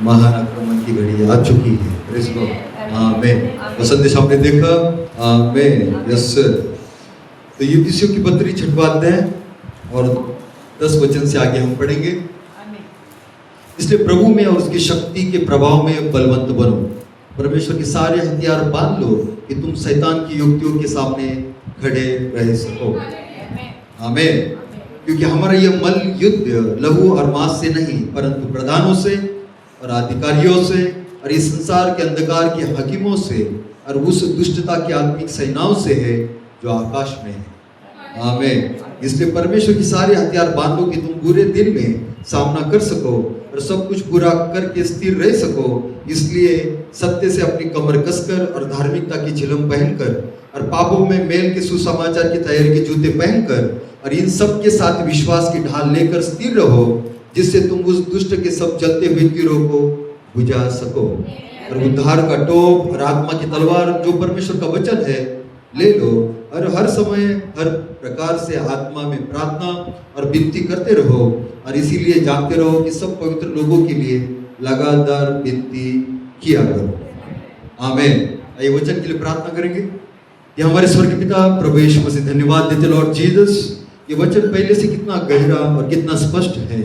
महान आक्रमण की घड़ी आ चुकी है। Praise God. आमीन। वो संदेश आपने देखा। आमीन। Yes sir. तो इफिसियों की पत्री 6वां अध्याय और 10 वचन से आगे हम पढ़ेंगे। इसलिए प्रभु में और उसकी शक्ति के प्रभाव में बलवंत बनो। परमेश्वर के सारे हथियार बांध लो कि तुम शैतान की युक्तियों के सामने खड़े रह सको। आमीन। क्योंकि हमारा यह मल युद्ध लहू और मांस से नहीं परंतु प्रधानों से और अधिकारियों से और इस संसार के अंधकार के हकीमों से और उस दुष्टता की आत्मिक सेनाओं से है जो आकाश में है। आमीन। इसलिए परमेश्वर की सारे हथियार बांधो कि तुम बुरे दिन में सामना कर सको और सब कुछ पूरा करके स्थिर रह सको। इसलिए सत्य से अपनी कमर कसकर और धार्मिकता की झिलम पहनकर और पापों में मेल के सुसमाचार की तैयारी के जूते पहनकर और इन सब के साथ विश्वास की ढाल लेकर स्थिर रहो, जिससे तुम उस दुष्ट के सब जलते हुए तीरों को बुझा सको। और उद्धार का टोप और आत्मा की तलवार जो परमेश्वर का वचन है ले लो और हर समय हर प्रकार से आत्मा में प्रार्थना और विनती करते रहो और इसीलिए जागते रहो कि सब पवित्र लोगों के लिए लगातार विनती किया करो। आमीन। ये वचन के लिए प्रार्थना करेंगे। ये हमारे स्वर्गीय पिता प्रभु यीशु मसीह धन्यवाद देते लॉर्ड जीसस। ये वचन पहले से कितना गहरा और कितना स्पष्ट है।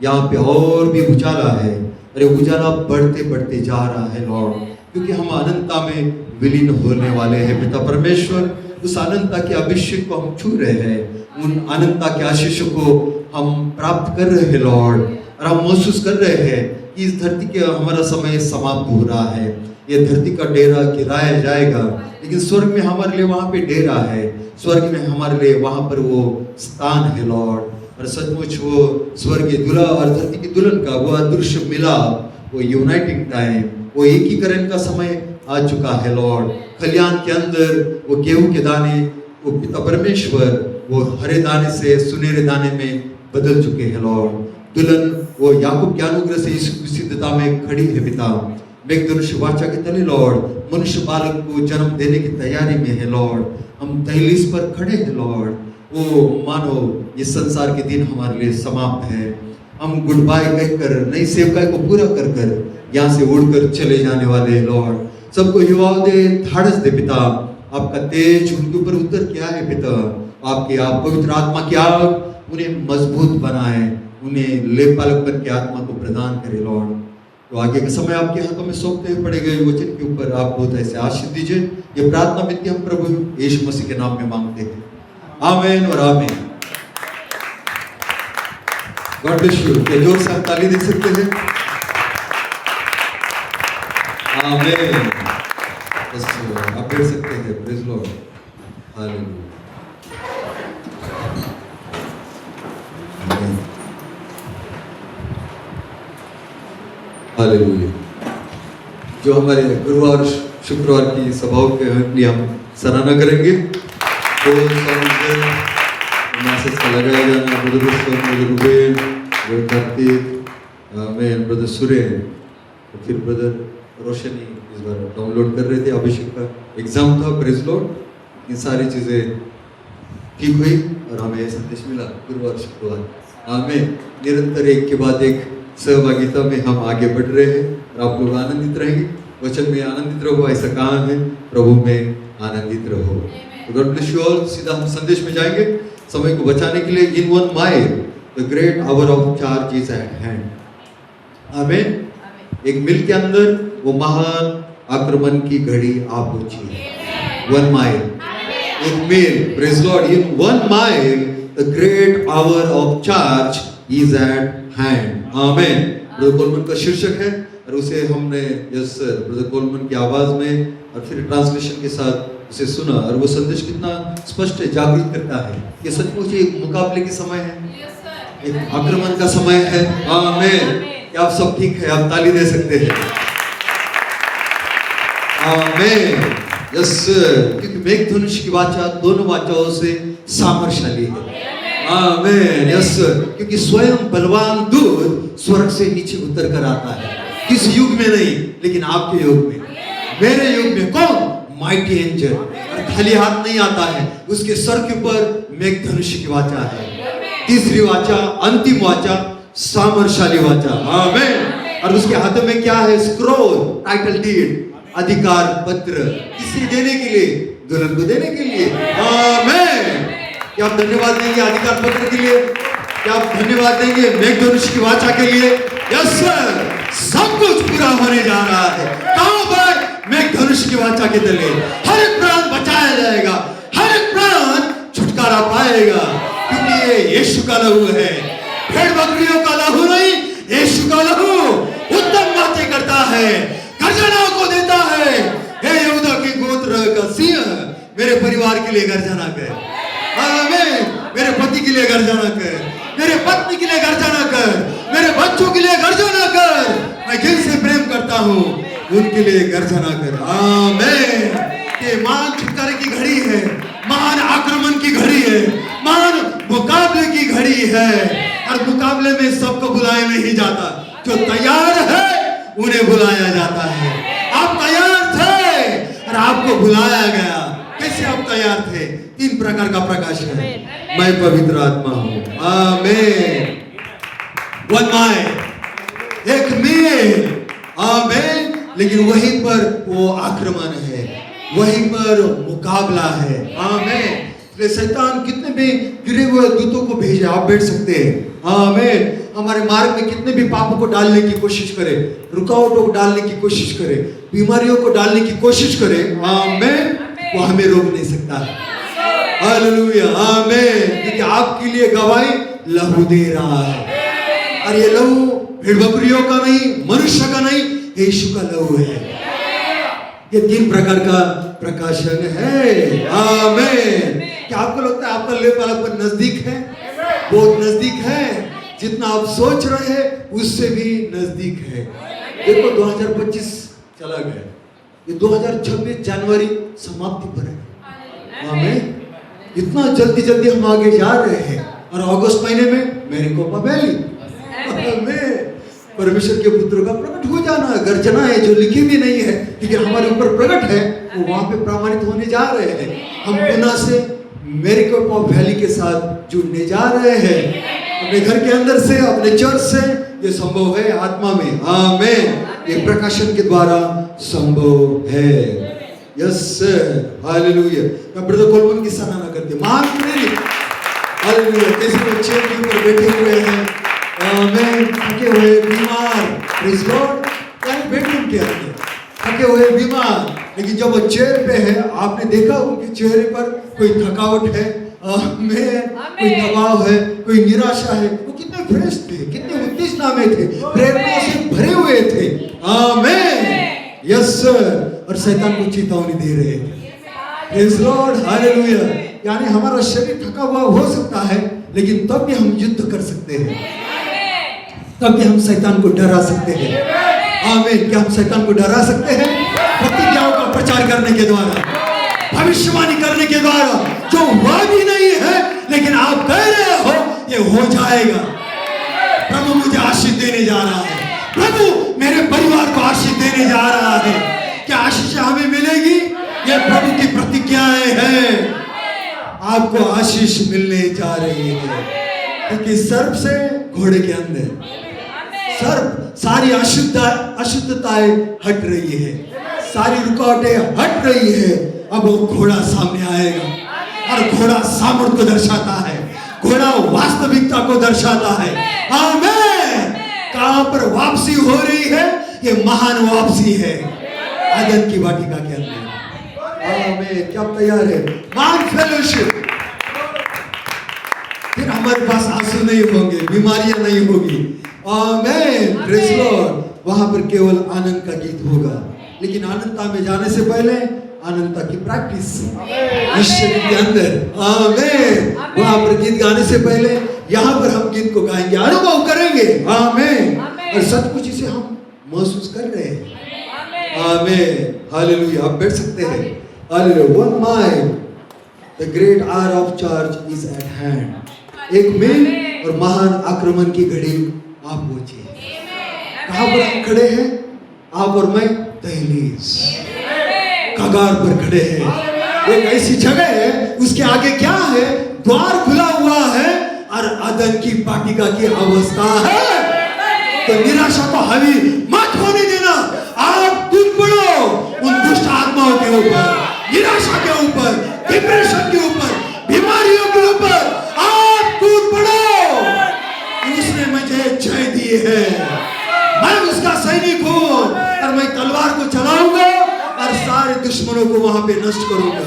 यहाँ पे और भी उजाला है। अरे उजाला बढ़ते बढ़ते जा रहा है लॉर्ड, क्योंकि हम अनंतता में विलीन होने वाले हैं पिता परमेश्वर। उस अनंतता के अभिषेक को हम छू रहे हैं, उन अनंतता के आशीष को हम प्राप्त कर रहे हैं लॉर्ड। और हम महसूस कर रहे हैं कि इस धरती के हमारा समय समाप्त हो रहा है। ये धरती का डेरा गिराया जाएगा, लेकिन स्वर्ग में हमारे लिए वहाँ पे डेरा है। स्वर्ग में हमारे लिए वहाँ पर वो स्थान है लॉर्ड। और सचमुच वो स्वर्गीय दूल्हा और धरती की दुल्हन का वो अदृश्य मिलाप, वो यूनाइटिंग टाइम, वो एकीकरण का समय आ चुका है लॉर्ड। खलियान के अंदर वो गेहूं के दाने वो पिता परमेश्वर वो हरे दाने से सुनहरे दाने में बदल चुके हैं लॉर्ड। दुल्हन वो याकूब के अनुग्रह से इस विशुद्धता में खड़ी है पिता। मेघधनुष वाचा के तले लॉर्ड मनुष्य बालक को जन्म देने की तैयारी में है लॉर्ड। हम दहलीज पर खड़े हैं लॉर्ड। वो मानो ये संसार के दिन हमारे लिए समाप्त है। हम गुड बाय कहकर नई सेवकाई को पूरा कर कर यहाँ से उड़कर चले जाने वाले हैं लॉर्ड। सबको युवाओं दे, धाड़स दे पिता। आपका तेज उनके ऊपर उतर क्या है पिता। आपकी आप पवित्र आत्मा की आग उन्हें मजबूत बनाए, उन्हें लेपालकपन की आत्मा को प्रदान करे लॉर्ड। तो आगे के समय आपके हाथों में सौंपते हुए पड़े गए वचन के ऊपर आप बहुत ऐसे आशीष दीजिए। ये प्रार्थना विनती हम प्रभु यीशु मसीह के नाम में मांगते हैं। आमीन और आमीन। God bless you. क्या जोर से हम ताली दे सकते हैं? आमीन। बस आप पढ़ सकते हैं। Praise Lord. हालेलुया। आमीन। हालेलुया। जो हमारे गुरुवार शुक्रवार की सभाओं के लिए हम सराहना करेंगे। तो मैसेज का लगाया जाना ब्रदर रुबेन, ब्रदर कार्तिक, मैं ब्रदर सुरेन, तो फिर ब्रदर रोशनी इस बार डाउनलोड कर रहे थे। अभिषेक का एग्जाम था। Praise Lord. ये सारी चीज़ें ठीक हुई और हमें संदेश मिला गुरुवार शुक्रवार। हमें निरंतर एक के बाद एक सहभागिता में हम आगे बढ़ रहे हैं और आप लोग आनंदित रहेंगे। वचन में आनंदित रहो, ऐसा कहा है। प्रभु में आनंदित रहो। God bless you all. सीधा हम संदेश में जाएंगे। समय को बचाने के लिए इन 1 mile the great hour of charge is at hand. आमीन। एक मील के अंदर वो महान आक्रमण की घड़ी आ पहुंची है। 1 माइल, एक मील। Praise Lord. In 1 mile the great hour of charge is at hand. आमीन। ब्रदर कोलमन का शीर्षक है और उसे हमने यस ब्रदर कोलमन की आवाज में और फिर ट्रांसलेशन के साथ उसे सुना और वो संदेश कितना स्पष्ट है, जागृत करता है। ये सचमुच एक मुकाबले के समय है, एक आक्रमण का समय है। आमीन। क्या आप सब ठीक है? आप ताली दे सकते हैं? आमीन। यस। क्योंकि मेघधनुष की वाचा दोनों वाचाओं से सामर्थ्यशाली है। आमीन। यस। क्योंकि स्वयं बलवान दूत स्वर्ग से नीचे उतर कर आता है। किस युग में नहीं, लेकिन आपके युग में, मेरे युग में। कौन? Mighty angel. और खाली हाथ नहीं आता है, उसके सर के ऊपर मेघधनुष की वाचा है। तीसरी वाचा, अंतिम वाचा, सामर्थ्यशाली वाचा। आमीन। और उसके हाथों में क्या है? स्क्रोल, टाइटल डीड, अधिकार पत्र। किसे देने के लिए? दुल्हन को देने के लिए। आमीन। क्या आप धन्यवाद देंगे अधिकार पत्र के लिए? क्या आप धन्यवाद देंगे मेघधनुष की वाचा के लिए? यस सर, सब कुछ पूरा होने जा रहा है। कहां पर? मेघधनुष की वाचा के तले हर एक प्राण बचाया जाएगा, हर एक प्राण छुटकारा पाएगा, क्योंकि ये यीशु का लहू है। भेड़ बकरियों का लहू नहीं, यीशु का लहू उत्तम बातें करता है, गर्जना को देता है। हे यहूदा के गोत्र का सिंह, मेरे परिवार के लिए गर्जना कर। आमीन। मेरे पति के लिए गर्जना कर, मेरे पत्नी के लिए गर्जना कर, मेरे बच्चों के लिए गर्जना कर। मैं जिनसे प्रेम करता हूँ उनके लिए गर्जना कर। आमीन। ये महान छुटकारे की घड़ी है, महान आक्रमण की घड़ी है, महान मुकाबले की घड़ी है। और मुकाबले में सबको बुलाया नहीं जाता, जो तैयार है उन्हें बुलाया जाता है। आप तैयार थे और आपको बुलाया गया। कैसे आप तैयार थे? 3 प्रकार का प्रकाश है। मैं पवित्र आत्मा हूं। आमीन। वन माय, एक में। आमीन। लेकिन वहीं पर वो आक्रमण है, वहीं पर मुकाबला है। आमीन। शैतान कितने भी गिरे हुए दूतों को भेजे, आप बैठ सकते हैं। आमीन। हमारे मार्ग में कितने भी पापों को डालने की कोशिश करे, रुकावटों को डालने की कोशिश करे, बीमारियों को डालने की कोशिश करे, आमीन, वो हमें रोक नहीं सकता है। हालेलुया। आमीन। क्योंकि आपके लिए गवाही लहू दे रहा है। और ये लहू भेड़ बकरियों का नहीं, मनुष्य का नहीं, यीशु का लहू है। ये 3 प्रकार का प्रकाशन है। आमीन। क्या आपको लगता है आपका लेप वालापन नजदीक है? बहुत नजदीक है। जितना आप सोच रहे हैं उससे भी नजदीक है। देखो 2025 चला गया, ये 2026 जनवरी समाप्ति पर है। आमीन। इतना जल्दी जल्दी हम आगे जा रहे हैं। और अगस्त महीने में मेरी कोपा वैली, परमेश्वर के पुत्र का प्रकट हो जाना, गर्जना है जो लिखी भी नहीं है लेकिन हमारे ऊपर प्रकट है, वो वहां पे प्रमाणित होने जा रहे हैं। हम पुनः से मेरिकोपा वैली के साथ जुड़ने जा रहे हैं, अपने घर के अंदर से, अपने चर्च से। ये संभव है आत्मा में। आमीन। ये प्रकाशन के द्वारा संभव है। Yes sir. हालेलुया। मैं ब्रदर कोलमन की सराहना करती हूँ, महान प्रेरित। हालेलुया। कैसे बच्चे के ऊपर बैठे हुए हैं, आमीन, थके हुए, बीमार, प्रेज़ गॉड, बेडरूम के अंदर थके हुए, बीमार, लेकिन जब वो चेयर पे है, आपने देखा उनके चेहरे पर कोई थकावट है, कोई दबाव है, कोई निराशा है। वो कितने फ्रेश थे, कितने उत्तेजना में थे, प्रेरणा से भरे हुए थे। आमीन। Yes sir. और शैतान को चेतावनी दे रहे थे। Praise Lord. हालेलुया। यानी हमारा शरीर थका हुआ हो सकता है, लेकिन तब भी हम युद्ध कर सकते हैं, तब भी हम शैतान को डरा सकते हैं। आमीन। क्या हम शैतान को डरा सकते हैं? प्रतिज्ञाओं का प्रचार करने के द्वारा, भविष्यवाणी करने के द्वारा, जो हुआ भी नहीं है लेकिन आप कह रहे हो ये हो जाएगा। प्रभु मुझे आशीष देने जा रहा है, प्रभु मेरे परिवार को आशीष देने जा रहा है। क्या आशीष हमें मिलेगी? ये प्रभु की प्रतिज्ञाएं हैं। आपको आशीष मिलने जा रही है, क्योंकि सर्प से घोड़े के अंदर, सर्प सारी अशुद्धताएं हट रही है, सारी रुकावटें हट रही है। अब वो घोड़ा सामने आएगा और घोड़ा सामर्थ को दर्शाता है, घोड़ा वास्तविकता को दर्शाता है। आमीन। कहां पर वापसी हो रही है? ये महान वापसी है आदम की वाटिका के अंदर। आमीन। क्या तैयार है? महान फेलोशिप। फिर हमारे पास आंसू नहीं होंगे, बीमारियां नहीं होगी। आमीन। Praise Lord. वहां पर केवल आनंद का गीत होगा, लेकिन आनंदता में जाने से पहले आनंदता की प्रैक्टिस इस शरीर के अंदर। आमीन। वहां पर गीत गाने से पहले यहाँ पर हम गीत को गाएंगे, अनुभव करेंगे। आमीन। और सब कुछ इसे हम महसूस कर रहे हैं। आमीन। हालेलुया। आप बैठ सकते हैं। Hallelujah. One mile, the great hour of charge is at hand. एक मील और महान आक्रमण की घड़ी आप पहुंचे। कहां पर हम खड़े हैं? आप और मैं दहलीज, कगार पर खड़े हैं। एक ऐसी जगह है, उसके आगे क्या है? द्वार खुला हुआ है और अदन की वाटिका की अवस्था है। तो निराशा को हावी मत होने देना। आप टूट पड़ो उन दुष्ट आत्माओं के ऊपर, निराशा के ऊपर, डिप्रेशन के ऊपर, बीमारियों के ऊपर आप टूट पड़ो। उसने मुझे जय दी है, मैं उसका सैनिक हूं और मैं तलवार को चलाऊंगा और सारे दुश्मनों को वहां पे नष्ट करूंगा,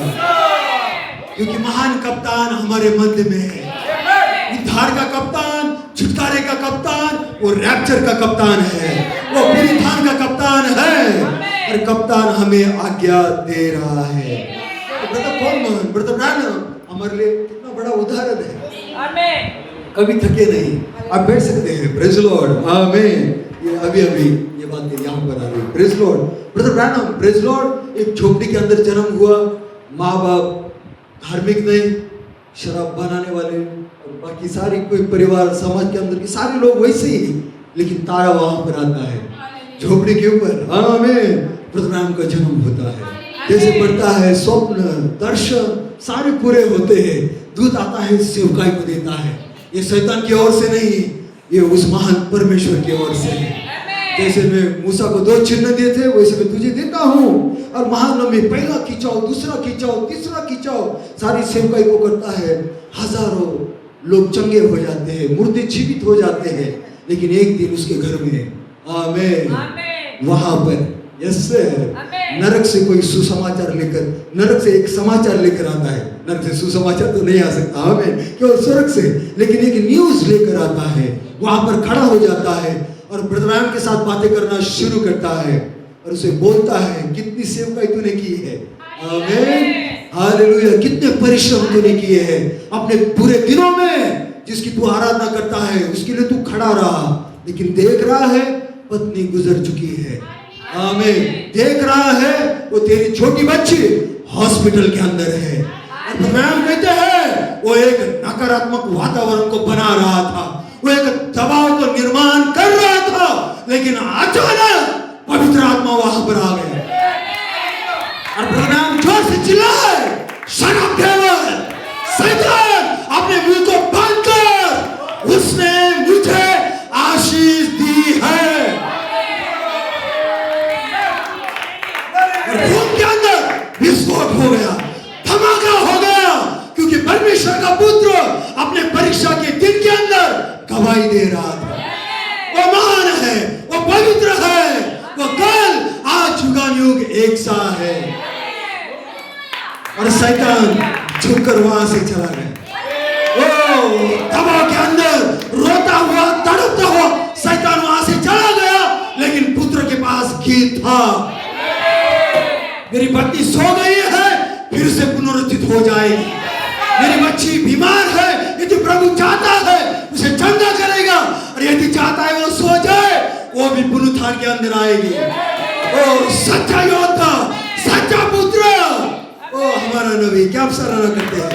क्योंकि महान कप्तान हमारे मध्य में है। उद्धार का कप्तान, छुटकारे का कप्तान, वो रैप्चर का कप्तान है, वो पुनरुत्थान का कप्तान है और कप्तान हमें आज्ञा दे रहा है। तो ब्रदर कॉलमैन, ब्रदर ब्रैनम हमारे लिए कितना बड़ा उदाहरण है। आमीन। कभी थके नहीं, आप बैठ सकते हैं। प्रेज लॉर्ड, आमीन। ये अभी ये बात यहाँ पर आ रही है। Praise Lord. Brother Branham, praise Lord, एक झोपड़ी के अंदर जन्म हुआ, माँ बाप धार्मिक नहीं, शराब बनाने वाले और बाकी सारी कोई परिवार समाज के अंदर के सारे लोग वैसे ही, लेकिन तारा वहां पर आता है झोपड़ी के ऊपर। आमीन। ब्रदर ब्रैनम का जन्म होता है, जैसे बढ़ता है स्वप्न दर्शन सारे पूरे होते हैं, दूत आता है सेवकाई को देता है। ये शैतान की ओर से नहीं, ये उस महान परमेश्वर की ओर से है। जैसे मैं मूसा को 2 चिन्ह दिए थे, वैसे मैं तुझे देता हूँ। और महान में पहला खींचाओ, दूसरा खींचाओ, तीसरा खींचाओ, सारी सेवकाई को करता है। हजारों लोग चंगे हो जाते हैं, मुर्दे जीवित हो जाते हैं। लेकिन एक दिन उसके घर में, आमीन, वहां पर यस नरक से कोई सुसमाचार लेकर, नरक से एक समाचार लेकर आता है। नरक से सुसमाचार तो नहीं आ सकता, आमीन, केवल स्वर्ग से, लेकिन एक न्यूज लेकर आता है। वहां पर खड़ा हो जाता है और ब्रदर ब्रैनम के साथ बातें करना शुरू करता है और उसे बोलता है, कितनी सेवकाई तूने की है, आमीन, हालेलुया, कितने परिश्रम तूने किए हैं अपने पूरे दिनों में, जिसकी तू आराधना करता है उसके लिए तू खड़ा रहा। लेकिन देख रहा है पत्नी गुजर चुकी है, आमीन, देख रहा है वो तेरी छोटी बच्ची हॉस्पिटल के अंदर है। और ब्रैनम कहते हैं वो एक नकारात्मक वातावरण को बना रहा था, वो एक दबाव को निर्माण कर रहा था, लेकिन अचानक पवित्र आत्मा वहां पर आ गए और ब्रैनम जोर से चिल्लाए, सन ऑफ डेविल, शैतान अपने मुंह को बंद कर, उसने मुझे आशीष दी है। रूम के अंदर विस्फोट हो गया, धमाका हो गया, क्योंकि परमेश्वर का पुत्र अपने परीक्षा के दिन के अंदर गवाही दे रहा था। वो महान है, वो पवित्र है, वो कल आज युगान युग एक सा है। और शैतान झुककर वहां से चला गया। ओ दबाव के अंदर रोता हुआ, तड़पता हुआ शैतान वहां से चला गया, लेकिन पुत्र के पास गीत था, मेरी पत्नी सो गई है, फिर से पुनरुत्थित हो जाएगी। मेरी बच्ची बीमार है, यदि प्रभु चाहता है उसे चंगा करेगा, और यदि चाहता है वो सो जाए, वो भी पुनरुत्थान के अंदर आएगी। ओ सच्चा योद्धा, सच्चा पुत्र, ओ हमारा नबी, क्या आप सराहना करते हैं?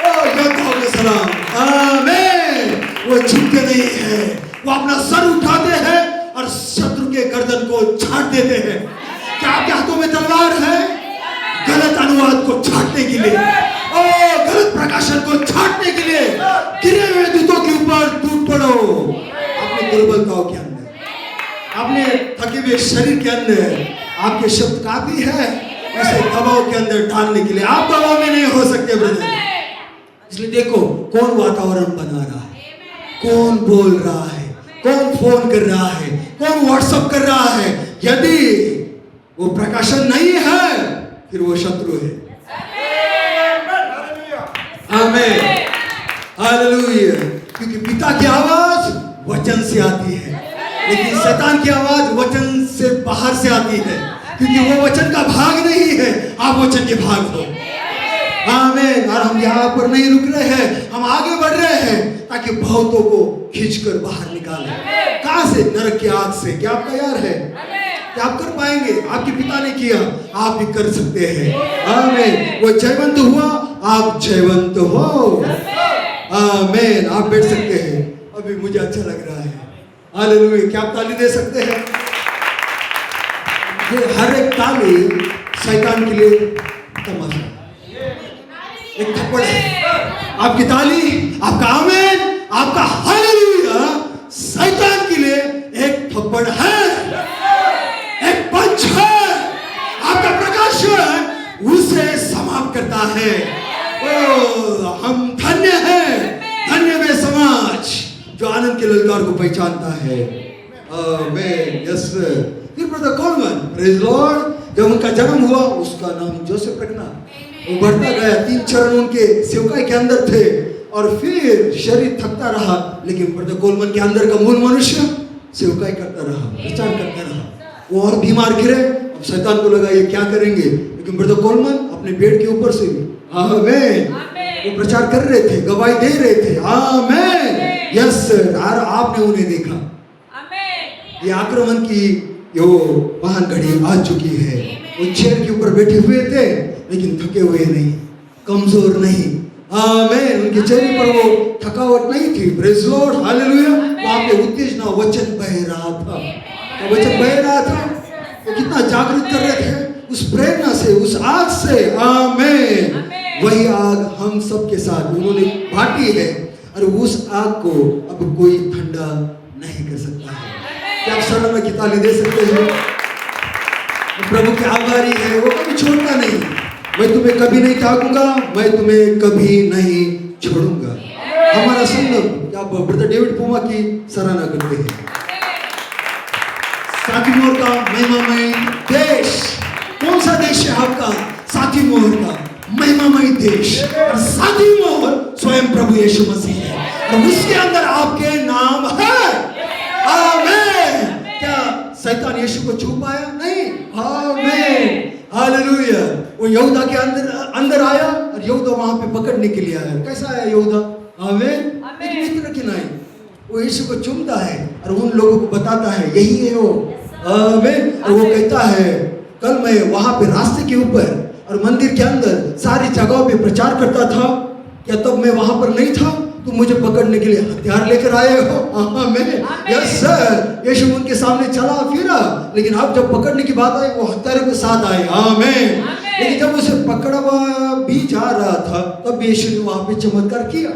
ओ योद्धाओं के सलाम, आमीन। वो झुकते नहीं है, वो अपना सर उठाते हैं और शत्रु के गर्दन को छाट देते हैं। क्या आपके हाथों में तलवार है? गलत अनुवाद को छाटने के लिए, ओ गलत प्रकाशन को छाटने के लिए गिरे हुए दूतों के ऊपर टूट पड़ो। अपने दुर्बलताओं के अंदर, अपने थके हुए शरीर के अंदर आपके शब्द काफी है उसे दबाव के अंदर डालने के लिए। आप दबाव में नहीं हो सकते ब्रदर। इसलिए देखो कौन वातावरण बना रहा है, कौन बोल रहा है, कौन फोन कर रहा है, कौन व्हाट्सएप कर रहा है। यदि वो प्रकाशन नहीं है, फिर वो शत्रु है। आमीन, हालेलुया। क्योंकि पिता की आवाज वचन से आती है, लेकिन शैतान की आवाज वचन से बाहर से आती है, क्योंकि वो वचन का भाग नहीं है, आप वचन के भाग हो। आमीन। और हम यहाँ पर नहीं रुक रहे हैं, हम आगे बढ़ रहे हैं ताकि बहुतों को खींचकर बाहर निकालें। कहां से? नरक की आग से। क्या आप तैयार है? क्या आप कर पाएंगे? आपके पिता ने किया, आप भी कर सकते हैं। आमीन। वो जयवंत हुआ, आप जयवंत हो। आमीन। आप बैठ सकते हैं। अभी मुझे अच्छा लग रहा है। हालेलुया। क्या आप ताली दे सकते हैं? हर एक ताली शैतान के लिए तमाशा, एक थप्पड़ है। आपकी ताली, आपका आमीन, आपका हालेलुया शैतान थप्पड़ है, एक पंच है, आपका प्रकाशन उसे समाप्त करता है। ओ हम धन्य हैं, धन्य वे समाज जो आनंद के ललकार को पहचानता है। आमीन। यस। फिर ब्रदर कॉलमैन, प्रेज लॉर्ड, जब उनका जन्म हुआ उसका नाम जोसेफ रखना। वो बढ़ता गया, 3 चरण उनके सेवकाई के अंदर थे और फिर शरीर थकता रहा, लेकिन ब्रदर कॉलमैन के अंदर का मूल मनुष्य सेवकाई करता रहा, प्रचार करता रहा। वो और बीमार गिरे, अब शैतान को लगा ये क्या करेंगे, लेकिन ब्रदर कॉलमैन अपने बेड के ऊपर से आमीन वो प्रचार कर रहे थे, गवाही दे रहे थे। आमीन। यस। और आपने उन्हें देखा। ये आक्रमण की यो महान घड़ी आ चुकी है। वो चेयर के ऊपर बैठे हुए थे, लेकिन थके हुए नहीं, कमजोर नहीं। आमीन। उनके चेहरे पर वो थकावट नहीं थी। Praise Lord, hallelujah. वहां पे उत्तेजना, वचन बह रहा था। तो वचन बह रहा था, वो कितना जागृत कर रहे थे उस प्रेरणा से, उस आग से। आमीन। वही आग हम सबके साथ उन्होंने बांटी है, और उस आग को अब कोई ठंडा नहीं कर सकता है। क्या आप शरण में ताली दे सकते हो? प्रभु के आभारी है, वो कभी छोड़ता नहीं। मैं तुम्हें कभी नहीं त्यागूंगा, मैं तुम्हें कभी नहीं छोड़ूंगा। हमारा संगम, क्या ब्रदर डेविड पुमा की सराहना करते हैं। साथी मोहर का महिमामय देश, कौन सा देश है आपका? साथी मोहर का महिमामय देश, और साथी मोहर स्वयं प्रभु यीशु मसीह है, और उसके अंदर आपके नाम है। आमीन। क्या शैतान यीशु को छू पाया? नहीं। आमीन। हालेलुया। वो यहूदा के अंदर आया, और यहूदा वहां पे पकड़ने के लिए आया। कैसा आया यहूदा? आमीन। लेकिन इस तरह की नहीं, वो यीशु को चूमता है और उन लोगों को बताता है यही है वो। आमीन। और वो कहता है कल मैं वहां पे रास्ते के ऊपर और मंदिर के अंदर सारी जगहों पे प्रचार करता था, क्या तब मैं वहां पर नहीं था? तुम मुझे पकड़ने के लिए हथियार लेकर आए हो। आमीन। Yes sir. यीशु उनके सामने चला फिरा, लेकिन अब जब पकड़ने की बात आई वो हथियारों के साथ आए। आमीन। लेकिन जब उसे पकड़वा भी जा रहा था, तब यीशु ने वहां पे चमत्कार किया।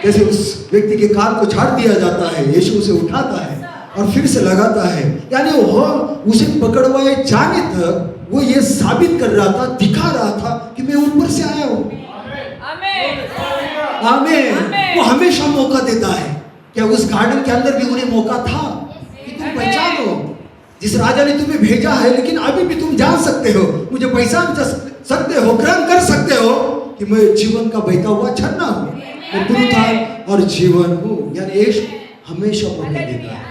जैसे उस व्यक्ति के कान को छाड़ दिया जाता है, यीशु उसे उठाता है और फिर से लगाता है। यानी वो उसे पकड़वाए जाने तक वो ये साबित कर रहा था, दिखा रहा था कि मैं ऊपर से आया हूं। आमीन। वो हमेशा मौका देता है। क्या उस गार्डन के अंदर भी उन्हें मौका था कि तुम पहचानो जिस राजा ने तुम्हें भेजा है, लेकिन अभी भी तुम जान सकते हो, मुझे पहचान सकते हो, ग्रहण कर सकते हो कि मैं जीवन का बहता हुआ झरना हूं, मैं पुनरुत्थान और जीवन हूं। यानी यीशु हमेशा मौका देता है।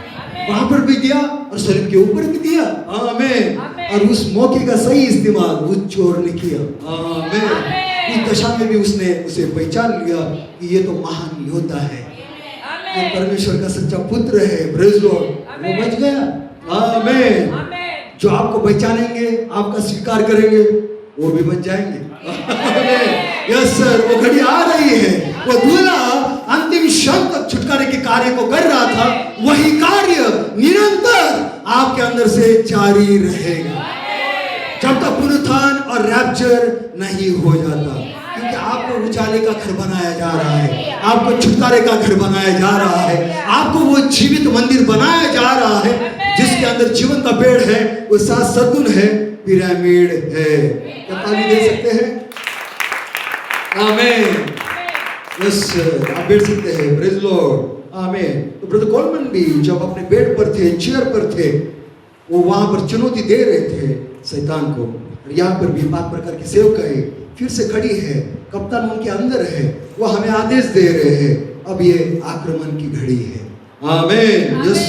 वहां पर भी दिया और शरीर के ऊपर भी दिया। आमीन। और उस मौके का सही इस्तेमाल उस चोर ने किया। आमीन। उस दशा में भी उसने उसे पहचान लिया कि ये तो महान योद्धा है, ये परमेश्वर का सच्चा पुत्र है। Praise Lord. वो बच गया। आमीन। जो आपको पहचानेंगे, आपका स्वीकार करेंगे, वो भी बच जाएंगे। Yes sir. वो घड़ी आ रही है, वो दूल्हा अंतिम क्षण तक छुटकारे के कार्य को कर रहा था, वही कार्य निरंतर आपके अंदर से जारी रहेगा जब तक पुनरुत्थान और रैप्चर नहीं हो जाता। क्योंकि आपको उजाले का घर बनाया जा रहा है, आपको छुटकारे का घर बनाया जा रहा है, आपको वो जीवित मंदिर बनाया जा रहा है जिसके अंदर जीवन का पेड़ है, वो 7 सद्गुण है, पिरामिड है। क्या ताली दे सकते हैं? आमीन। यस। आप बैठ सकते हैं। Praise Lord. आमीन। तो ब्रदर कॉलमैन भी जब अपने बेड पर थे, चेयर पर थे, वो वहां पर चुनौती दे रहे थे शैतान को। और यहाँ पर भी 5 प्रकार की सेवकाई फिर से खड़ी है, कप्तान उनके अंदर है, वो हमें आदेश दे रहे हैं, अब ये आक्रमण की घड़ी है। आमीन। यस।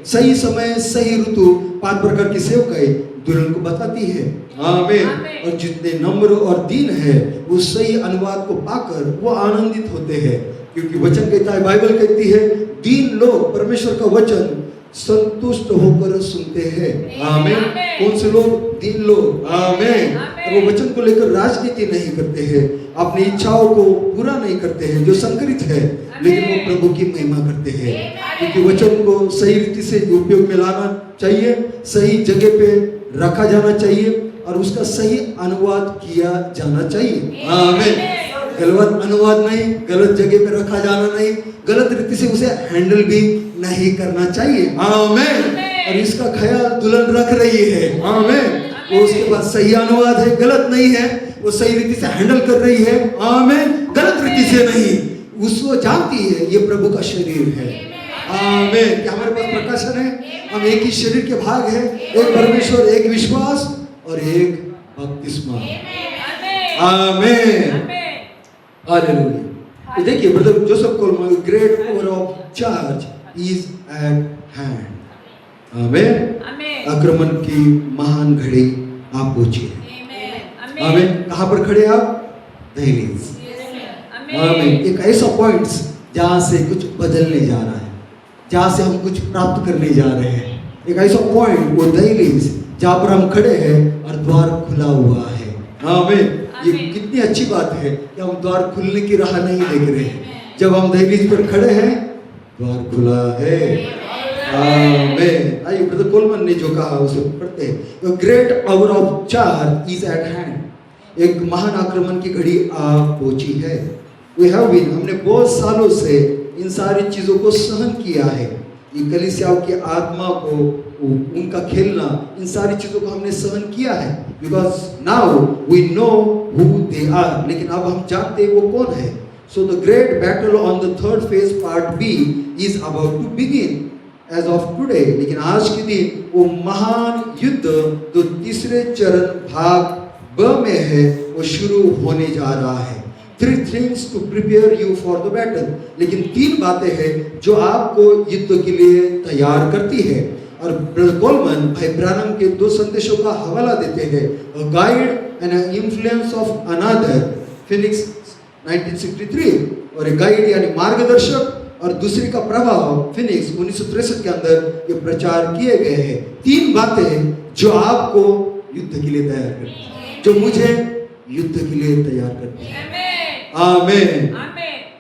सही समय, सही ऋतु 5 प्रकार की सेवकाई दुल्हन को बताती है। आमीन। और जितने नम्र और दीन है वो सही अनुवाद को पाकर वो आनंदित होते हैं, क्योंकि वचन कहता है, बाइबल कहती है, दीन लोग परमेश्वर का वचन संतुष्ट होकर सुनते हैं। आमीन। कौन से लोग? दीन लोग। आमीन। और वो वचन को लेकर राजनीति नहीं करते हैं, अपनी इच्छाओं को पूरा नहीं करते हैं जो संकरित है, लेकिन वो प्रभु की महिमा करते हैं, क्योंकि वचन को सही रीति से उपयोग में लाना चाहिए, सही जगह पे रखा जाना चाहिए और उसका सही अनुवाद किया जाना चाहिए। आमीन। गलत अनुवाद नहीं, गलत जगह पे रखा जाना नहीं, गलत रीति से उसे हैंडल भी नहीं करना चाहिए। आमीन। और इसका ख्याल दुल्हन रख रही है। आमीन। वो उसके पास सही अनुवाद है, गलत नहीं है, वो सही रीति से हैंडल कर रही है। आमीन। गलत रीति से नहीं, उसको जानती है ये प्रभु का शरीर है। आमीन। क्या हमारे पास प्रकाशन है? हम एक ही शरीर के भाग हैं, एक परमेश्वर, एक विश्वास और एक बपतिस्मा। आमीन। हालेलुया। देखिए brother Joseph Coleman, great hour of charge is at hand. आमीन। आक्रमण की महान घड़ी आप पहुंची है। आमीन। कहां पर खड़े आप? दहलीज। आमीन। एक ऐसा पॉइंट जहां से कुछ बदलने जा रहा है, जहां से हम कुछ प्राप्त करने जा रहे हैं। एक ऐसा पॉइंट, वो दहलीज जहां पर हम खड़े हैं और द्वार खुला हुआ है। आमीन। ये कितनी अच्छी बात है कि हम द्वार खुलने की राह नहीं देख रहे हैं। जब हम दहलीज पर खड़े हैं, द्वार खुला है। आमीन। आइए ब्रदर कोलमैन ने जो कहा उसे पढ़ते हैं। Great hour of charge is at hand. एक महान आक्रमण की घड़ी आ पहुंची है। वी हैव बीन, हमने बहुत सालों से इन सारी चीजों को सहन किया है। ये कलीसियाओं की आत्मा को, उनका खेलना, इन सारी चीजों को हमने सहन किया है। Because now we know who they are. लेकिन अब हम जानते हैं वो कौन है। So the great battle on the third phase part B is about to begin as of today. लेकिन आज के दिन वो महान युद्ध जो तीसरे चरण भाग ब में है, वो शुरू होने जा रहा है। 3 things to prepare you for the battle। लेकिन 3 बातें हैं जो आपको युद्ध के लिए तैयार करती है। और ब्रदर कोलमैन भाई ब्रानम के 2 संदेशों का हवाला देते हैं, a guide and an influence of another, Phoenix 1963, और गाइड यानी मार्गदर्शक, और दूसरी का प्रभाव फिनिक्स 1963 के अंदर ये प्रचार किए गए हैं। 3 बातें जो आपको युद्ध के लिए तैयार करती है, जो मुझे युद्ध के लिए तैयार करती है। आमीन।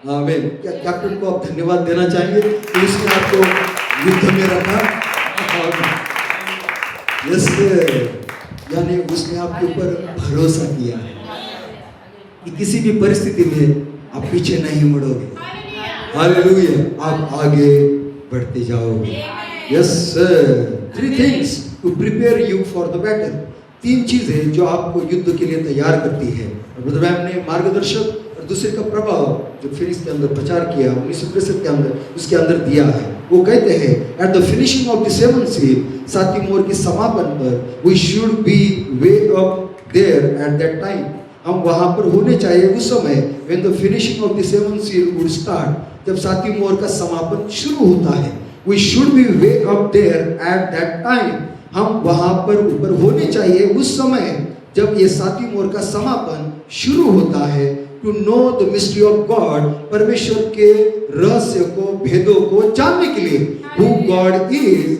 आमीन। क्या कैप्टन को आप धन्यवाद देना चाहेंगे कि उसने आपको युद्ध में रखा? यस, यानी उसने आपके ऊपर भरोसा किया है कि किसी भी परिस्थिति में आप पीछे नहीं मुड़ोगे। हालेलुया। आप आगे बढ़ते जाओगे। Yes sir. 3 things to prepare you for the battle। 3 चीजें जो आपको युद्ध के लिए तैयार करती है। ब्रदर मैम ने मार्गदर्शक और दूसरे का प्रभाव जो फिनिक्स के अंदर प्रचार किया 1963 के अंदर, उसके अंदर दिया है। वो कहते हैं at the finishing of the 7th seal, 7वीं मोहर के समापन पर, we should be way up there at that time. हम वहां पर होने चाहिए उस समय, when the finishing of the 7th seal would start, जब 7वीं मोहर का समापन शुरू होता है। We should be way up there at that time. हम वहां पर ऊपर होने चाहिए उस समय जब ये 7वीं मोहर का समापन शुरू होता है। To know the mystery of God, परमेश्वर के रहस्य को, भेदों को जानने के लिए। Who God is,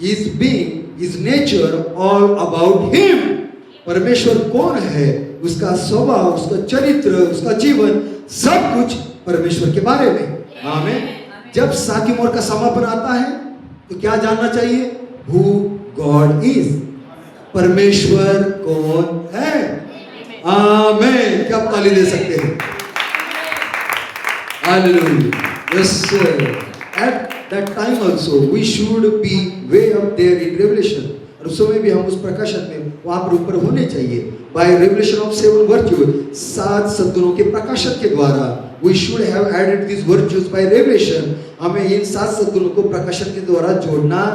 his being, his nature, all about him. परमेश्वर कौन है, उसका स्वभाव, उसका चरित्र, उसका जीवन, सब कुछ परमेश्वर के बारे में। आमीन। जब 7वीं मोहर का समापन आता है तो क्या जानना चाहिए? हु गॉड इज, परमेश्वर कौन है। आमीन। क्या आप ताली दे सकते हैं? हालेलुया। Yes sir. At that time also we should be way up there in revelation. और उस समय भी हम उस प्रकाशन में वहां पर ऊपर होने चाहिए। बाय रेवलेशन ऑफ 7 virtues, 7 सद्गुणों के प्रकाशन के द्वारा। We should have added this virtues by revelation. हमें इन 7 सद्गुणों को प्रकाशन के द्वारा जोड़ना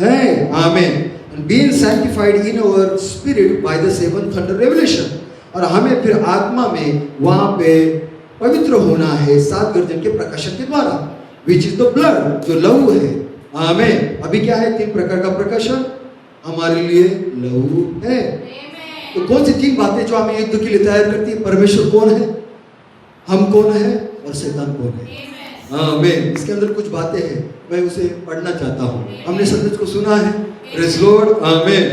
है। आमीन। And being sanctified in our spirit by the 7th thunder revelation। और हमें फिर आत्मा में वहां पे पवित्र होना है 7 गर्जन के प्रकाशन के द्वारा, which is the blood, जो लहू है। आमीन। अभी क्या है? 3 प्रकार का प्रकाशन हमारे लिए लहू है। तो कौन सी 3 बातें जो हमें युद्ध के लिए तैयार करती है? परमेश्वर कौन है, हम कौन है, और शैतान कौन है। आमीन। इसके अंदर कुछ बातें हैं, मैं उसे पढ़ना चाहता हूँ। हमने संदेश को सुना है, प्रेज़ लॉर्ड। आमीन।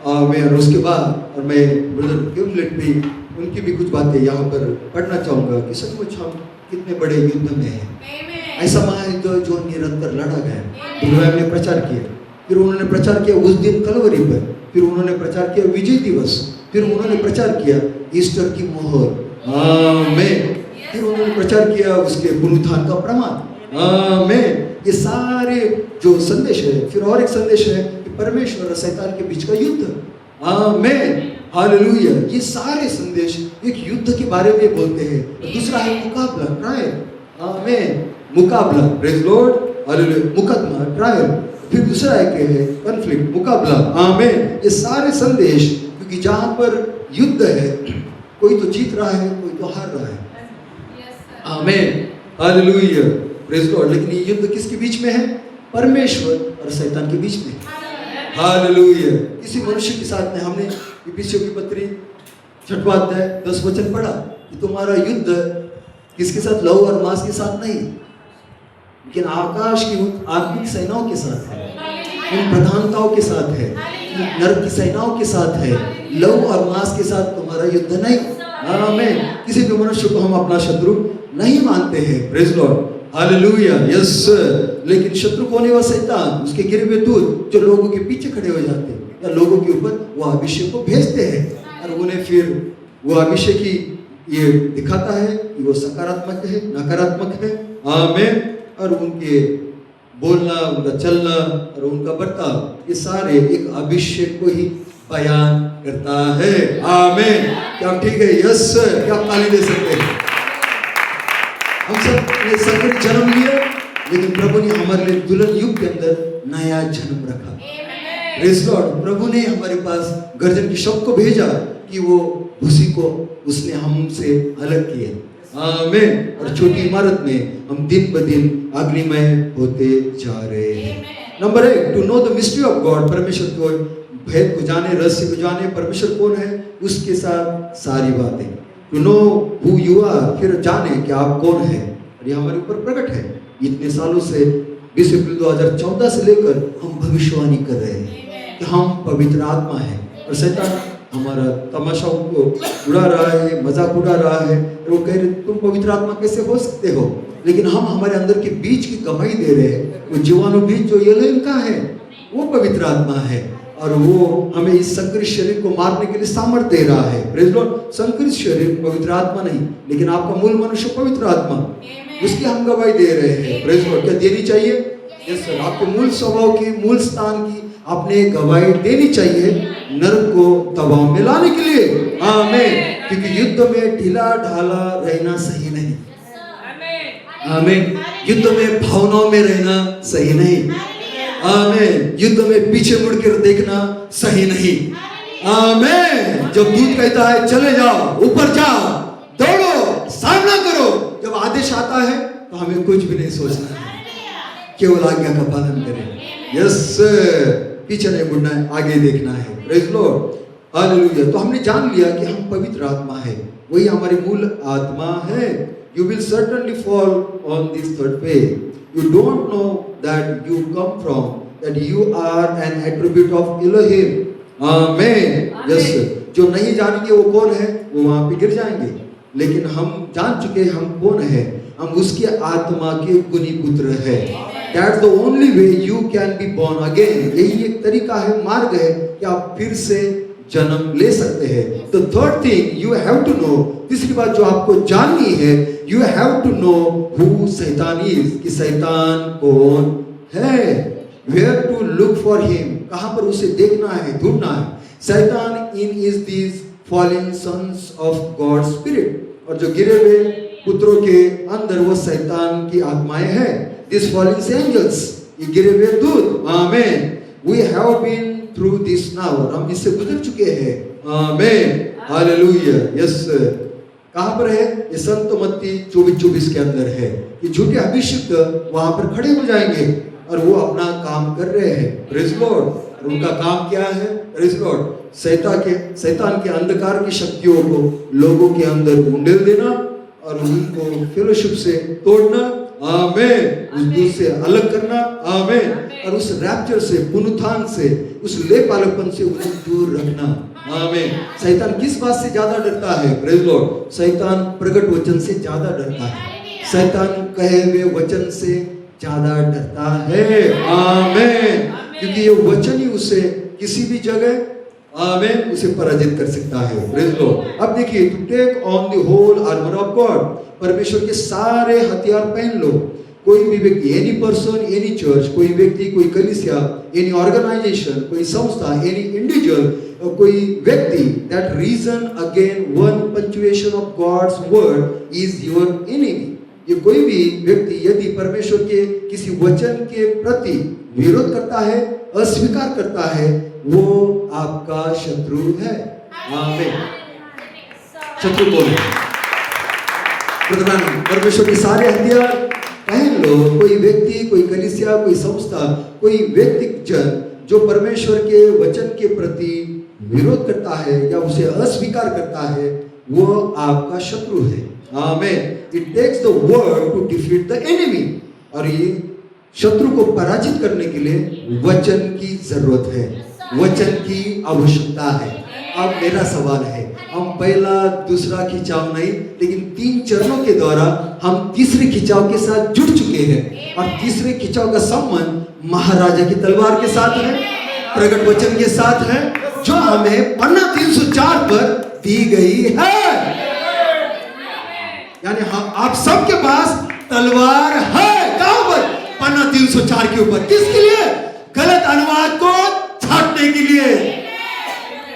आमीन। और उसके बाद और मैं ब्रदर क्यूमलेट भी उनकी भी कुछ बातें यहाँ पर पढ़ना चाहूँगा कि सचमुच हम कितने बड़े युद्ध में हैं। ऐसा महायुद्ध जो निरंतर लड़ा गया, ब्रदर ने प्रचार किया, फिर उन्होंने प्रचार किया उस दिन कलवरी पर, फिर उन्होंने प्रचार किया विजय दिवस, फिर उन्होंने प्रचार किया ईस्टर की मोहर। आमीन। फिर उन्होंने प्रचार किया उसके पुनरुत्थान का प्रमाण। आमीन। ये सारे जो संदेश है, फिर और एक संदेश है कि परमेश्वर और शैतान के बीच का युद्ध। आमीन, हालेलुया। ये सारे संदेश एक युद्ध के बारे में बोलते हैं। दूसरा है मुकाबला, ट्रायल। आमीन, मुकाबला, प्रेज लॉर्ड, हालेलुया। मुकदमा, ट्रायल। फिर दूसरा है कॉन्फ्लिक्ट, मुकाबला। आमीन। ये सारे संदेश, क्योंकि जहां पर युद्ध है, कोई तो जीत रहा है, कोई तो हार रहा है। आमीन, हालेलुया, प्रेज लॉर्ड। लेकिन ये युद्ध किसके बीच में है? परमेश्वर और शैतान के बीच में। हालेलुया। किसी मनुष्य के साथ में हमने इफिसियों की पत्री 6वां अध्याय 10 वचन पढ़ा कि तुम्हारा युद्ध किसके साथ? लहू और मांस के साथ नहीं, लेकिन आकाश की आत्मिक सेनाओं के साथ है, उन प्रधानताओं के साथ है, नरक की सेनाओं के साथ है। लहू और मांस के साथ तुम्हारा युद्ध नहीं। आमीन। किसी भी मनुष्य को हम अपना शत्रु नहीं मानते हैं, प्रेज लॉर्ड, हालेलुया, यस। लेकिन शत्रु कौन है? वह शैतान, उसके गिरे हुए दूत जो लोगों के पीछे खड़े हो जाते हैं या लोगों के ऊपर वो अभिषेक को भेजते हैं, और उन्हें फिर वो अभिषेक ही ये दिखाता है कि वो सकारात्मक है, नकारात्मक है। आमीन। और उनके बोलना, उनका चलना और उनका बर्ताव, ये सारे एक अभिषेक को ही बयान करता है। आमीन। क्या ठीक है? यस। क्या आप ताली दे सकते हैं? हम सब ने संकट जन्म लिया, लेकिन प्रभु ने हमारे लिए दुल्हन युग के अंदर नया जन्म रखा। Praise Lord. प्रभु ने हमारे पास गर्जन की शब्द को भेजा कि वो उसी को उसने हमसे अलग किया। आमीन। और छोटी इमारत में हम दिन ब दिन अग्निमय होते जा रहे हैं। Number 1, to know the mystery of God. परमेश्वर को भेद को जाने, रहस्य को जाने, परमेश्वर कौन है उसके साथ सारी बातें। To know who you are, फिर जाने कि आप कौन है, और ये हमारे ऊपर प्रकट है। इतने सालों से 20 अप्रैल 2014 से लेकर हम भविष्यवाणी कर रहे हैं कि हम पवित्र आत्मा है, और शैतान हमारा तमाशा को उड़ा रहा है, मजाक उड़ा रहा है, और वो कह रहे तुम पवित्र आत्मा कैसे हो सकते हो। लेकिन हम हमारे अंदर के बीज की गवाही दे रहे हैं। वो जीवाणु बीज जो एलोहिम का है वो पवित्र आत्मा है, और वो हमें इस संकरित शरीर को मारने के लिए सामर्थ्य दे रहा है। Praise Lord. संकरित शरीर पवित्र आत्मा नहीं, लेकिन आपका मूल मनुष्य पवित्र आत्मा, उसकी हम गवाही दे रहे हैं। Praise Lord. क्या देनी चाहिए? Yes sir. आपके मूल स्वभाव की, मूल स्थान की आपने गवाही देनी चाहिए नरक को दबाव में लाने के लिए। आमीन। क्योंकि युद्ध में ढीला ढाला रहना सही नहीं। आमीन। युद्ध में भावनाओं में रहना सही नहीं। आमीन। युद्ध में पीछे मुड़कर देखना सही नहीं। आमीन। जब दूत कहता है चले जाओ, ऊपर जाओ, दौड़ो, सामना करो, जब आदेश आता है तो हमें कुछ भी नहीं सोचना है, केवल आज्ञा का पालन करें। यस। पीछे नहीं मुड़ना है, आगे देखना है। Praise Lord, hallelujah. तो हमने जान लिया कि हम पवित्र आत्मा है, वही हमारी मूल आत्मा है। You will certainly fall on this third way. You don't know that you come from, that you are an attribute of Elohim. Amen. Yes. जो नहीं जानेंगे वो कौन है, वो वहां पे गिर जाएंगे। लेकिन हम जान चुके हम कौन है, हम उसके आत्मा के गुणी पुत्र है। That's the only way you can be born again. यही एक तरीका है, मार्ग है कि आप फिर से जन्म ले सकते हैं। तो third thing you have to know, तीसरी बात जो आपको जाननी है, you have to know who शैतान इज, कि शैतान कौन है। Where to look for him, कहां पर उसे देखना है, ढूंढना है। शैतान in is this fallen sons of God spirit, और जो गिरे हुए पुत्रों के अंदर वो शैतान की आत्माएं हैं। दिस फॉलन एंजल्स, ये गिरे हुए दूत। आमीन। We have been through this now, हम इससे गुजर चुके हैं। आमीन, हालेलुया, यस। कहां पर है ये? संत मत्ती 24:24 के अंदर है कि झूठे अभिषिक्त वहां पर खड़े हो जाएंगे और वो अपना काम कर रहे हैं। Praise Lord. उनका काम क्या है? Praise Lord. शैतान के अंधकार की शक्तियों को लोगों के अंदर उंडेल देना और उनको फेलोशिप से तोड़ना। आमीन। उस दूर से अलग करना। आमीन। और उस रैप्चर से, पुनरुत्थान से, उस लेपालकपन से उन्हें दूर रखना। आमीन। शैतान किस बात से ज्यादा डरता है? Praise Lord. शैतान प्रकट वचन से ज्यादा डरता है। शैतान कहे हुए वचन से ज्यादा डरता है। आमीन। क्योंकि ये वचन ही उसे किसी भी जगह आमेन, उसे पराजित कर सकता है। Praise Lord. अब देखिए, to take on the whole armour of God, परमेश्वर के सारे हथियार पहन लो। कोई भी व्यक्ति, एनी पर्सन, एनी चर्च, कोई व्यक्ति, कोई कलीसिया, एनी ऑर्गेनाइजेशन, कोई संस्था, एनी इंडिविजुअल, कोई व्यक्ति that reason again one punctuation of God's word is your enemy. ये कोई भी व्यक्ति यदि परमेश्वर के किसी वचन के प्रति विरोध करता है, अस्वीकार करता है, वो आपका शत्रु है। आमीन। शत्रु कौन है? परमेश्वर के सारे हथियार पहन लो। कोई व्यक्ति, कोई कलीसिया, कोई संस्था, कोई व्यक्ति जन जो परमेश्वर के वचन के प्रति विरोध करता है या उसे अस्वीकार करता है, वो आपका शत्रु है। आमीन। It takes the word to defeat the enemy. और ये शत्रु को पराजित करने के लिए वचन की जरूरत है, वचन की आवश्यकता है। अब मेरा सवाल है, हम पहला दूसरा खिंचाव नहीं, लेकिन 3 चरणों के द्वारा हम तीसरे खिंचाव के साथ जुड़ चुके हैं। और तीसरे खिंचाव का संबंध महाराजा की तलवार के साथ है, प्रकट वचन के साथ है, जो हमें पन्ना 304 पर दी गई है। यानी हम आप सबके पास तलवार है। कहां पर? पन्ना 304 के ऊपर। किसके लिए? गलत अनुवाद को छांटने के लिए।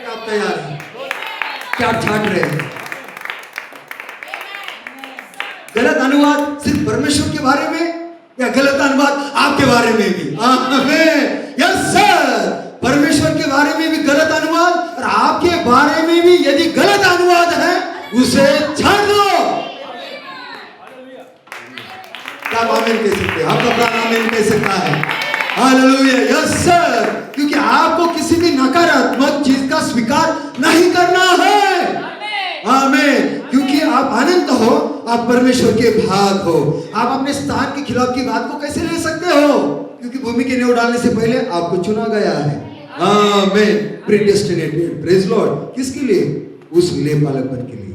आप तैयार हैं? क्या छांट रहे हैं? गलत अनुवाद सिर्फ परमेश्वर के बारे में या गलत अनुवाद आपके बारे में भी? आमीन। यस सर, परमेश्वर के बारे में भी गलत अनुवाद और आपके बारे में भी यदि गलत अनुवाद है, उसे छांट दो। क्या आमीन कह सकते हैं? आपका प्राण आमीन कह सकता है? हालेलुया। यस सर, क्योंकि आपको किसी भी नकारात्मक चीज का स्वीकार नहीं करना है। आमीन। क्योंकि आप अनंत हो, आप परमेश्वर के भाग हो। आप अपने स्थान के खिलाफ की बात को कैसे ले सकते हो? क्योंकि भूमि के नींव डालने से पहले आपको चुना गया है। आमीन। प्रीडेस्टिनेटेड। Praise Lord. किसके लिए? उस लेपालकपन के लिए।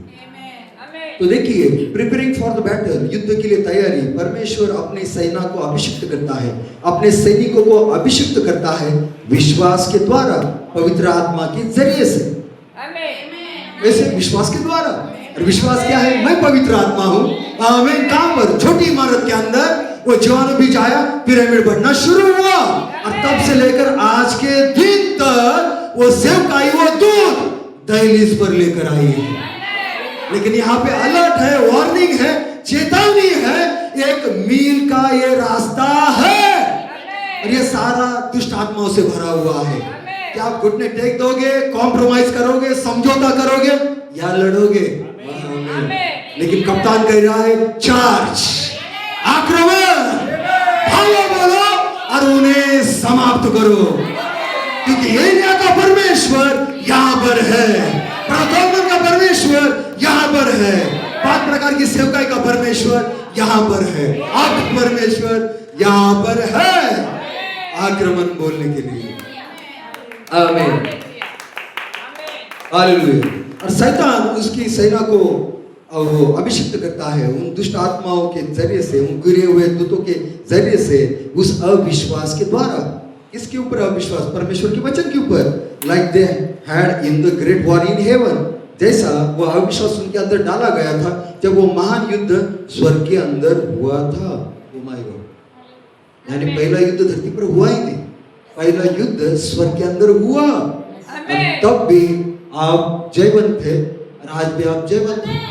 तो देखिए, प्रिपेयरिंग फॉर द बैटल, युद्ध के लिए तैयारी, परमेश्वर अपने सेना को अभिषिक्त करता है, अपने सैनिकों को अभिषिक्त करता है विश्वास के द्वारा, पवित्र आत्मा के जरिए से। वैसे विश्वास के द्वारा। और विश्वास क्या है? मैं पवित्र आत्मा हूं। आमीन। कहां पर? छोटी इमारत के अंदर वो जीवाणु बीज आया, पिरामिड बनना शुरू हुआ, और तब से लेकर आज के दिन तक वो सेवकाई, वो दूध दहलीज पर लेकर आई है। लेकिन यहाँ पे अलर्ट है, वार्निंग है, चेतावनी है, एक मील का ये रास्ता है और ये सारा दुष्ट आत्माओं से भरा हुआ है। क्या आप घुटने टेक दोगे, कॉम्प्रोमाइज करोगे, समझौता करोगे या लड़ोगे? लेकिन कप्तान कह रहा है, चार्ज, आक्रमण, भागो बोलो और उन्हें समाप्त करो, क्योंकि एलिया का परमेश्वर यहाँ पर है, प्रार्थना का परमेश्वर यहाँ पर है, 5 प्रकार की सेवकाई का परमेश्वर यहाँ पर है, आपका परमेश्वर यहाँ पर है आक्रमण बोलने के लिए। आमीन। हालेलुया। और शैतान उसकी सेना को वो अभिषिक्त करता है उन दुष्ट आत्माओं के जरिए से, उन गिरे हुए दूतों के जरिए से, उस अविश्वास के द्वारा। किसके ऊपर अविश्वास? परमेश्वर के वचन के ऊपर। Like they had in the great war in heaven, जैसा वो अविश्वास उनके अंदर डाला गया था जब वो महान युद्ध स्वर्ग के अंदर हुआ था। Oh my God. यानी पहला युद्ध धरती पर हुआ ही नहीं, पहला युद्ध स्वर्ग के अंदर हुआ। तब भी आप जयवंत थे और आज भी आप जयवंत हैं।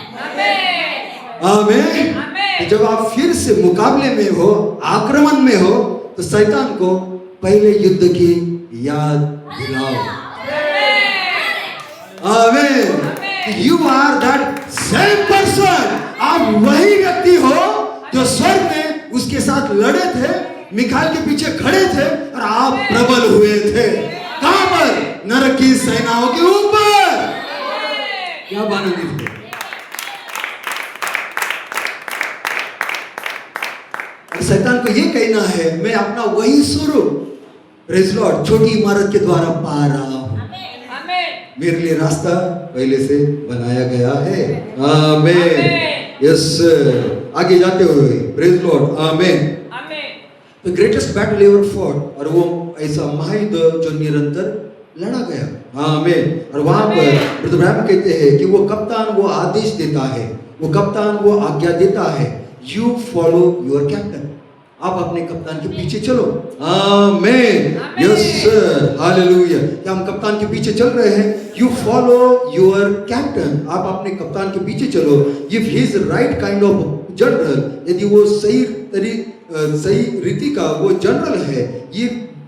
आमीन। तो जब आप फिर से मुकाबले में हो, आक्रमण में हो, तो शैतान को पहले युद्ध की याद दिलाओ। आमीन। You are that same person। आप वही व्यक्ति हो जो स्वर्ग में उसके साथ लड़े थे, मिखाइल के पीछे खड़े थे और आप प्रबल हुए थे। कहां पर? नरक की सेनाओं के ऊपर। क्या आनंदित थे। और शैतान को ये कहना है, मैं अपना वही स्वरूप, प्रेज लॉर्ड, छोटी इमारत के द्वारा पा रहा हूं। मेरे लिए रास्ता पहले से बनाया गया है। आमीन। यस। आगे जाते हुए प्रेज लॉर्ड। आमीन। The greatest battle ever fought, और वो ऐसा महायुद्ध जो निरंतर लड़ा गया। आमीन। और वहां पर ब्रदर ब्रैनम कहते हैं कि वो कप्तान वो आदेश देता है, वो कप्तान वो आज्ञा देता है, यू फॉलो योर कैप्टन, आप अपने कप्तान के पीछे चलो। आमीन। Yes sir, hallelujah. क्या हम कप्तान के पीछे चल रहे हैं? यू फॉलो योर कैप्टन, आप अपने कप्तान के पीछे चलो। If he is right kind of general, यदि वो सही रीति का वो जनरल है, ये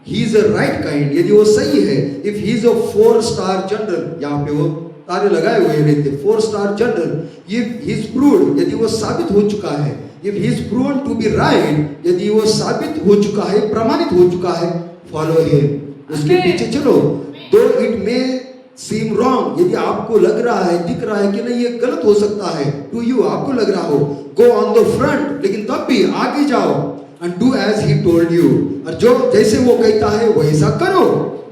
he is a right kind, यदि वो सही है, if he is a 4 star general, यहाँ पे वो तारे लगाए हुए रहते, 4 star general, if he is proved, यदि वो साबित हो चुका है, if he is proven to be right, यदि वो साबित हो चुका है, प्रमाणित हो चुका है, फॉलो हिम, उसके पीछे चलो। दो इट में सीम रॉन्ग, यदि आपको लग रहा है, दिख रहा है कि नहीं ये गलत हो सकता है, टू यू आपको लग रहा हो, गो ऑन द फ्रंट, लेकिन तब भी आगे जाओ, and do as he told you, और जो जैसे वो कहता है वैसा करो।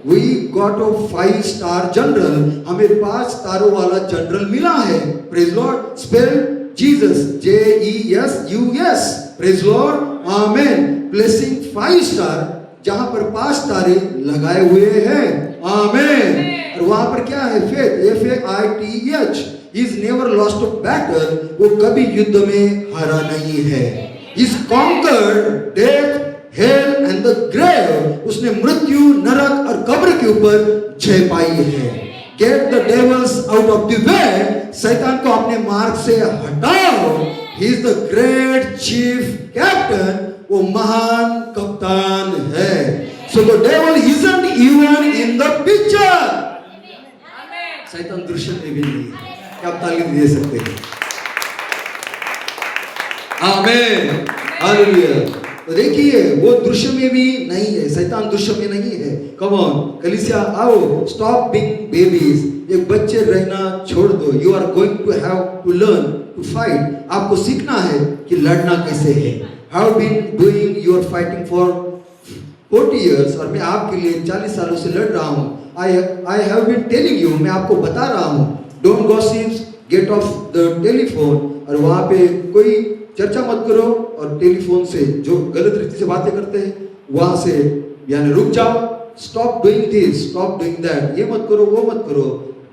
We got a 5 star general, हमें 5 स्टारों वाला जनरल मिला है। Praise Lord. Spell Jesus, JESUS, praise Lord, आमेन। प्लेसिंग 5 स्टार, जहां पर 5 तारे लगाए हुए हैं, आमेन। और वहां पर क्या है? Faith, FAITH, is never lost a battle, वो कभी युद्ध में हारा नहीं है। Is conquered death, hell and the grave, उसने मृत्यु, नरक और कब्र के ऊपर जय पाई है। Get the devils out of the way, शैतान को अपने मार्ग से हटाओ। He is the great chief captain, वो महान कप्तान है। So the devil isn't even in the picture, शैतान दृश्य में भी नहीं है। क्या आप ताली दे सकते हैं? आमीन, हालेलुया। तो देखिए वो दृश्य में भी नहीं है, शैतान दृश्य में नहीं है। कम ऑन कलीसिया, आओ, स्टॉप बीइंग बेबीज, एक बच्चे रहना छोड़ दो। You are going to have to learn to fight, आपको सीखना है कि लड़ना कैसे है। How been doing your fighting for 40 years, और मैं आपके लिए 40 सालों से लड़ रहा हूँ। I have been telling you, मैं आपको बता रहा हूँ, don't gossips, get off the telephone, और वहाँ पे कोई चर्चा मत करो, और टेलीफोन से जो गलत रीति से बातें करते हैं वहां से यानी रुक जाओ। Stop doing this, stop doing that, ये मत करो, वो मत करो।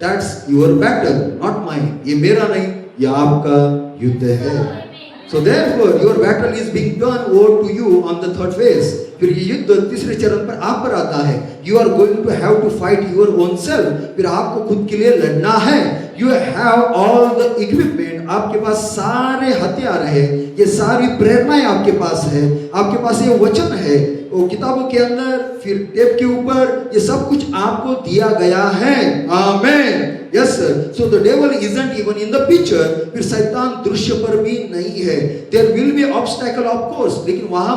That's your battle, not mine, ये मेरा नहीं, ये आपका युद्ध है। So therefore your battle is being turned over to you on the 3rd phase. फिर ये युद्ध तीसरे चरण पर आप पर आता है। You are going to have to fight your own self. फिर आपको खुद के लिए लड़ना है। You have all the equipment. आपके पास सारे हथियार है, ये सारी प्रेरणाएं आपके पास है, आपके पास ये वचन है, वो किताबों के अंदर, फिर टेप के ऊपर, ये सब कुछ आपको दिया गया है। आमीन। Yes sir. So the devil isn't even in the picture, फिर शैतान दृश्य पर भी नहीं है। There will be obstacle of course, लेकिन वहां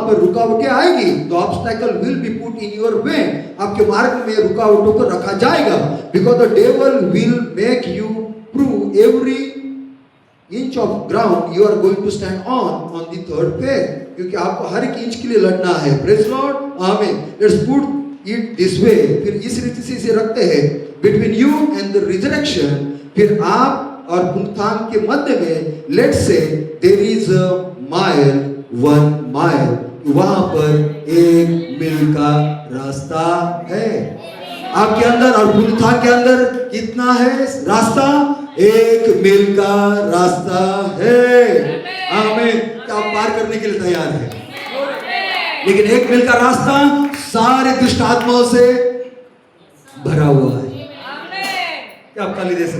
पर रुकावटें आएगी। The obstacle will be put in your way, आपके मार्ग में रुकावटों को रखा जाएगा। Because the devil will make you prove every inch of ground you are going to stand on the 3rd phase, क्योंकि आपको हर एक इंच के लिए लड़ना है। प्रेज लॉर्ड, आमीन। Let's put it this way, फिर इस रीति से इसे रखते हैं, between you and the resurrection, फिर आप और पुनरुत्थान के मध्य में, let's say there is a mile, 1 mile, वहां पर 1 मील का रास्ता है आपके अंदर, और पुनरुत्थान के अंदर कितना है रास्ता? 1 मील का रास्ता है। आमीन। क्या आप पार करने के लिए तैयार हैं? लेकिन 1 मील का रास्ता सारे दुष्ट आत्माओं से भरा हुआ है। क्या आप ताली दे सकते हैं?